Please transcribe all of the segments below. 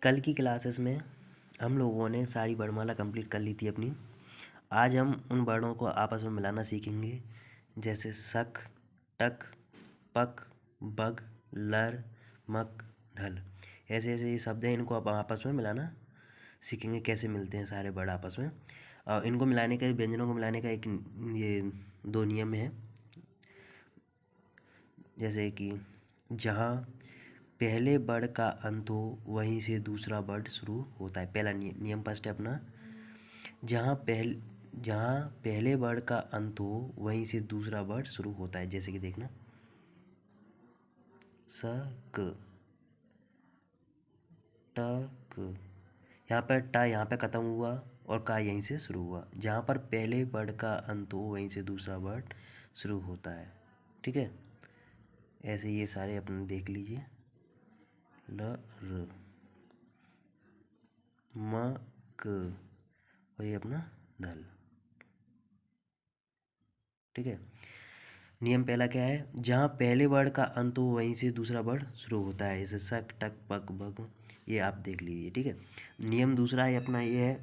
कल की क्लासेस में हम लोगों ने सारी वर्णमाला कंप्लीट कर ली थी अपनी। आज हम उन वर्णों को आपस में मिलाना सीखेंगे, जैसे सक, टक, पक, बग, लर, मक, धल। ऐसे ऐसे ये शब्द हैं, इनको आप आपस में मिलाना सीखेंगे, कैसे मिलते हैं सारे वर्ड आपस में। और इनको मिलाने का, व्यंजनों को मिलाने का एक ये 2 नियम है। जैसे कि जहाँ पहले वर्ड का अंत हो वहीं से दूसरा वर्ड शुरू होता है। पहला नियम फर्स्ट है अपना, जहाँ पहले वर्ड का अंत हो वहीं से दूसरा वर्ड शुरू होता है। जैसे कि देखना, सक, टक, यहाँ पर टा यहाँ पे ख़त्म हुआ और का यहीं से शुरू हुआ। जहाँ पर पहले वर्ड का अंत हो वहीं से दूसरा वर्ड शुरू होता है। ठीक है, ऐसे ये सारे अपने देख लीजिए। ल, र, म, क, और ये अपना धल। ठीक है, नियम पहला क्या है, जहाँ पहले वर्ड का अंत हो वहीं से दूसरा वर्ड शुरू होता है। जैसे सक, टक, पक, बग, ये आप देख लीजिए। ठीक है, नियम दूसरा है अपना, ये है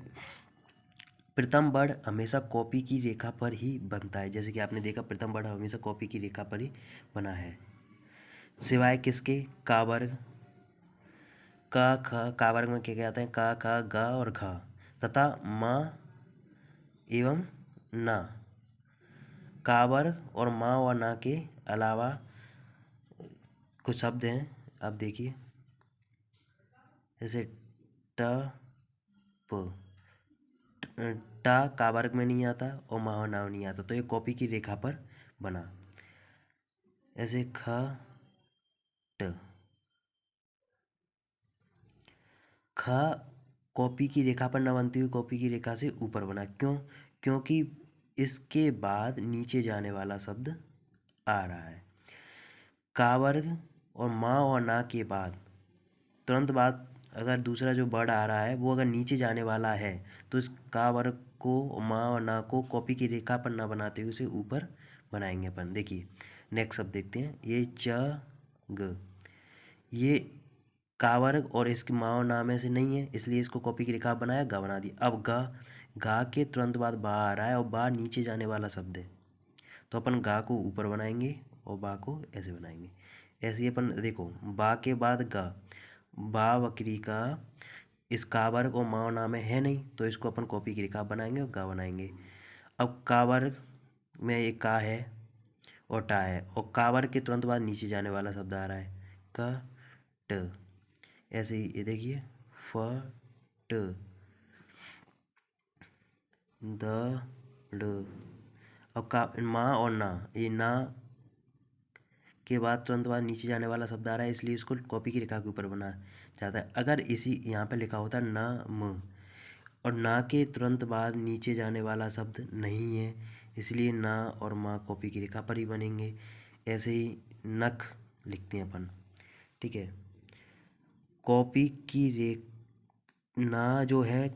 प्रथम वर्ड हमेशा कॉपी की रेखा पर ही बनता है। जैसे कि आपने देखा, प्रथम वर्ड हमेशा कॉपी की रेखा पर ही बना है, सिवाय किसके, का वर्ग। का वर्ग में क्या क्या आता है, का, ख, ग और घ, तथा म एवं न। का वर्ग और माँ व ना के अलावा कुछ शब्द हैं, आप देखिए, जैसे ट, प। टा का वर्ग में नहीं आता और माँ व ना नहीं आता, तो ये कॉपी की रेखा पर बना। ऐसे ख, ट, ख कॉपी की रेखा पर न बनती हुई कॉपी की रेखा से ऊपर बना। क्यों? क्योंकि इसके बाद नीचे जाने वाला शब्द आ रहा है। का वर्ग और माँ और ना के बाद तुरंत बाद अगर दूसरा जो वर्ड आ रहा है वो अगर नीचे जाने वाला है तो इस का वर्ग को, माँ और ना को कॉपी की रेखा पर ना बनाते हुए उसे ऊपर बनाएंगे अपन। देखिए नेक्स्ट शब्द देखते हैं, ये च, ग। ये का वर्ग और इसकी माँ और ना में से नहीं है, इसलिए इसको कॉपी की रेखा बनाया, गा बना दिया। अब गा, गा के तुरंत बाद बा आ रहा है और बा नीचे जाने वाला शब्द है, तो अपन गा को ऊपर बनाएंगे और बा को ऐसे बनाएंगे। ऐसे ही अपन देखो, बा के बाद गा, बा बकरी का, इस का वर्ग और माँ और ना में है नहीं, तो इसको अपन कॉपी की रेखा बनाएंगे और गा बनाएंगे। अब का वर्ग में एक का है और टा है, और का वर्ग के तुरंत बाद नीचे जाने वाला शब्द आ रहा है, क, ट। ऐसे ही ये देखिए, फ, ट, द, ड। अब का माँ और ना, ये ना के बाद तुरंत बाद नीचे जाने वाला शब्द आ रहा है, इसलिए इसको कॉपी की रेखा के ऊपर बना जाता है। अगर इसी यहाँ पे लिखा होता न, म, और ना के तुरंत बाद नीचे जाने वाला शब्द नहीं है, इसलिए ना और माँ कॉपी की रेखा पर ही बनेंगे। ऐसे ही नख लिखते हैं अपन। ठीक है, कॉपी की ना जो है,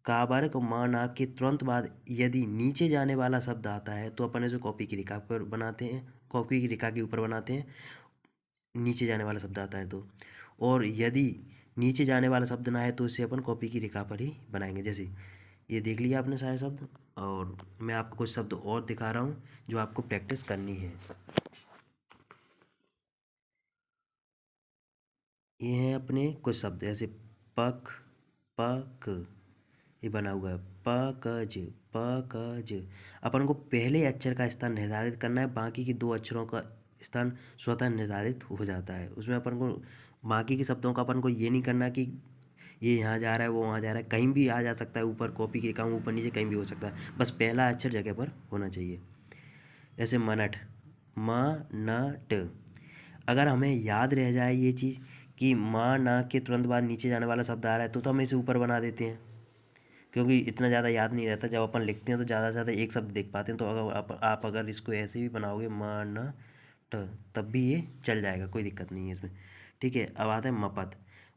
का वर्ग माँ ना के तुरंत बाद यदि नीचे जाने वाला शब्द आता है तो अपन इसे कॉपी की रेखा पर बनाते हैं, कॉपी की रेखा के ऊपर बनाते हैं, नीचे जाने वाला शब्द आता है तो। और यदि नीचे जाने वाला शब्द ना है तो इसे अपन कॉपी की रेखा पर ही बनाएंगे। जैसे ये देख लिया आपने सारे शब्द, और मैं आपको कुछ शब्द और दिखा रहा हूँ जो आपको प्रैक्टिस करनी है। ये हैं अपने कुछ शब्द, ऐसे पक, पक, ये बना हुआ है, पकज, पकज। अपन को पहले अक्षर का स्थान निर्धारित करना है, बाकी के 2 अक्षरों का स्थान स्वतः निर्धारित हो जाता है। उसमें अपन को बाकी के शब्दों का अपन को ये नहीं करना कि ये यहाँ जा रहा है वो वहाँ जा रहा है, कहीं भी आ जा सकता है, ऊपर कॉपी की रेखा ऊपर नीचे कहीं भी हो सकता है, बस पहला अक्षर जगह पर होना चाहिए। जैसे मनट, म, न, ट। अगर हमें याद रह जाए ये चीज़ कि माँ ना के तुरंत बाद नीचे जाने वाला शब्द आ रहा है तो हम इसे ऊपर बना देते हैं, क्योंकि इतना ज़्यादा याद नहीं रहता। जब अपन लिखते हैं तो ज़्यादा से ज़्यादा एक शब्द देख पाते हैं, तो अगर आप अगर इसको ऐसे भी बनाओगे माँ न ट, तब भी ये चल जाएगा, कोई दिक्कत नहीं है इसमें। ठीक है, अब आता है मपत।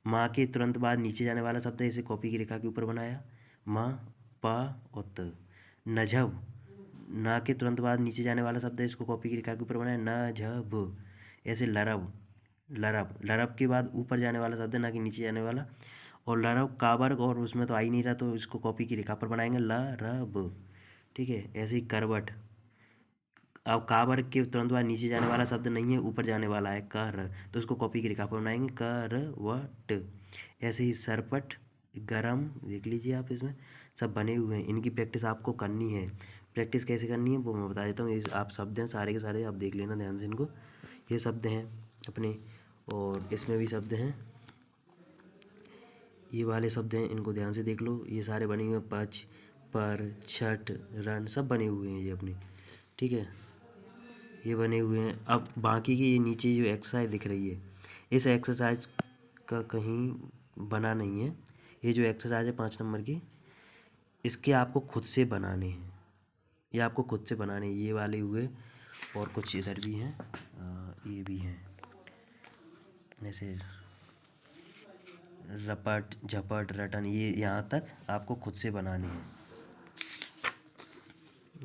माँ के तुरंत बाद नीचे जाने वाला शब्द है, इसे कॉपी की रेखा के ऊपर बनाया, माँ, प और त। नझब, ना के तुरंत बाद नीचे जाने वाला शब्द है, इसको कॉपी की रेखा के ऊपर बनाया, न, झ, ब। ऐसे लरब, लरब, लरब के बाद ऊपर जाने वाला शब्द है, ना कि नीचे जाने वाला, और लरब का वर्ग, और उसमें तो आ ही नहीं रहा तो इसको कॉपी की रेखा पर बनाएंगे लरब। ठीक है, ऐसे ही करवट। अब का वर्ग के तुरंत बाद नीचे जाने वाला शब्द नहीं है, ऊपर जाने वाला है कर, तो उसको कॉपी की रेखा पर बनाएंगे करवट। ऐसे ही सरपट, गरम, देख लीजिए आप, इसमें सब बने हुए हैं। इनकी प्रैक्टिस आपको करनी है। प्रैक्टिस कैसे करनी है वो मैं बता देता हूँ। ये आप शब्द हैं सारे के सारे, आप देख लेना ध्यान से इनको। ये शब्द हैं अपने, और इसमें भी शब्द हैं, ये वाले शब्द हैं, इनको ध्यान से देख लो। ये सारे बने हुए हैं, पच, पर, छठ, रन, सब बने हुए हैं ये अपने। ठीक है, ये बने हुए हैं। अब बाकी की ये नीचे जो एक्सरसाइज दिख रही है, इस एक्सरसाइज का कहीं बना नहीं है। ये जो एक्सरसाइज है 5 नंबर की, इसके आपको खुद से बनाने हैं। ये आपको खुद से बनाने हैं, ये वाले हुए, और कुछ इधर भी हैं, ये भी हैं, जैसे रपट, झपट, रटन, ये यहाँ तक आपको खुद से बनाने हैं।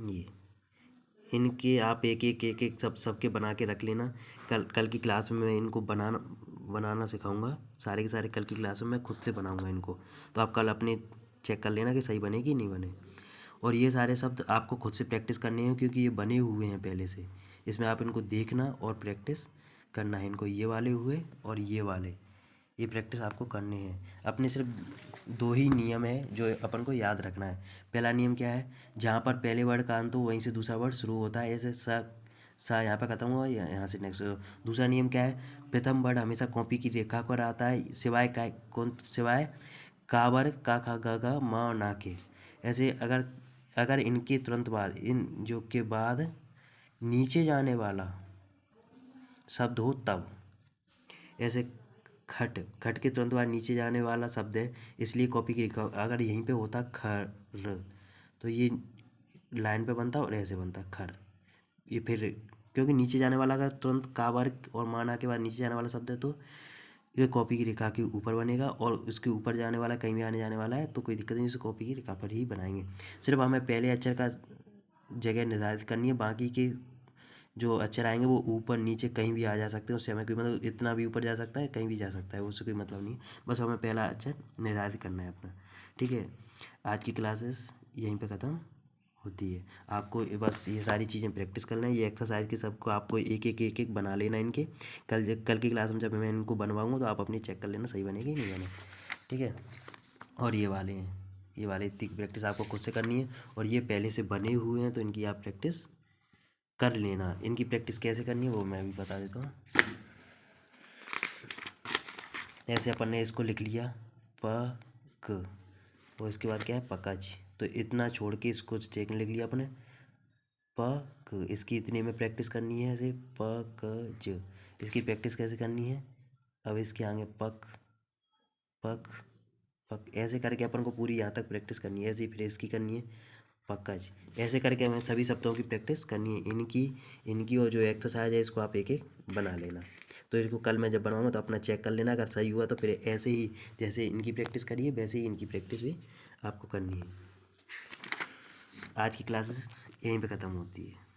ये इनके आप एक एक एक एक सबके बना के रख लेना। कल की क्लास में मैं इनको बनाना सिखाऊंगा। सारे के सारे कल की क्लास में मैं खुद से बनाऊंगा इनको, तो आप कल अपने चेक कर लेना कि सही बने कि नहीं बने। और ये सारे शब्द आपको खुद से प्रैक्टिस करने हैं, क्योंकि ये बने हुए हैं पहले से। इसमें आप इनको देखना और प्रैक्टिस करना है इनको। ये वाले हुए और ये वाले, ये प्रैक्टिस आपको करने हैं। अपने सिर्फ 2 ही नियम है जो अपन को याद रखना है। पहला नियम क्या है, जहाँ पर पहले वर्ड का अंत हो वहीं से दूसरा वर्ड शुरू होता है। ऐसे सा यहाँ पर खत्म हुआ, यहाँ से नेक्स्ट। दूसरा नियम क्या है, प्रथम वर्ड हमेशा कॉपी की रेखा पर आता है, सिवाय का वर्ग, का खा गा गा माँ ना के। ऐसे अगर इनके तुरंत बाद, इन जो के बाद नीचे जाने वाला शब्द हो तब। ऐसे खट, खट के तुरंत बाद नीचे जाने वाला शब्द है, इसलिए कॉपी की रेखा। अगर यहीं पे होता खर, तो ये लाइन पे बनता और ऐसे बनता खर। ये फिर क्योंकि नीचे जाने वाला का तुरंत का वर्ग और माना के बाद नीचे जाने वाला शब्द है, तो ये कॉपी की रेखा के ऊपर बनेगा। और उसके ऊपर जाने वाला कहीं भी आने जाने वाला है तो कोई दिक्कत नहीं, उसे कॉपी की रेखा पर ही बनाएंगे। सिर्फ हमें पहले अक्षर का जगह निर्धारित करनी है, बाकी के जो अक्षर आएंगे वो ऊपर नीचे कहीं भी आ जा सकते हैं। उससे हमें कोई मतलब, इतना भी ऊपर जा सकता है, कहीं भी जा सकता है, उससे कोई मतलब नहीं है। बस हमें पहला अक्षर निर्धारित करना है अपना। ठीक है, आज की क्लासेस यहीं पे ख़त्म होती है। आपको बस ये सारी चीज़ें प्रैक्टिस करना है। ये एक्सरसाइज के सबको आपको एक एक बना लेना इनके। कल की क्लास में जब मैं इनको बनवाऊँगा तो आप अपनी चेक कर लेना सही बनेगी नहीं बने। ठीक है, और ये वाले हैं, ये वाले इतनी प्रैक्टिस आपको खुद से करनी है। और ये पहले से बने हुए हैं तो इनकी आप प्रैक्टिस कर लेना। इनकी प्रैक्टिस कैसे करनी है वो मैं भी बता देता हूँ। ऐसे अपन ने इसको लिख लिया प क, और इसके बाद क्या है पकच, तो इतना छोड़ के इसको चेक लिख लिया अपने प क। इसकी इतने में प्रैक्टिस करनी है, ऐसे प क ज। इसकी प्रैक्टिस कैसे करनी है, अब इसके आगे पक पक पक, ऐसे करके अपन को पूरी यहाँ तक प्रैक्टिस करनी है। ऐसे ही फिर इसकी करनी है पकज। ऐसे करके हमें सभी शब्दों की प्रैक्टिस करनी है। इनकी और जो एक्सरसाइज है इसको आप एक एक बना लेना। तो इसको कल मैं जब बनाऊंगा तो अपना चेक कर लेना, अगर सही हुआ तो फिर ऐसे ही जैसे इनकी प्रैक्टिस करिए वैसे ही इनकी प्रैक्टिस भी आपको करनी है। आज की क्लासेस यहीं पे ख़त्म होती है।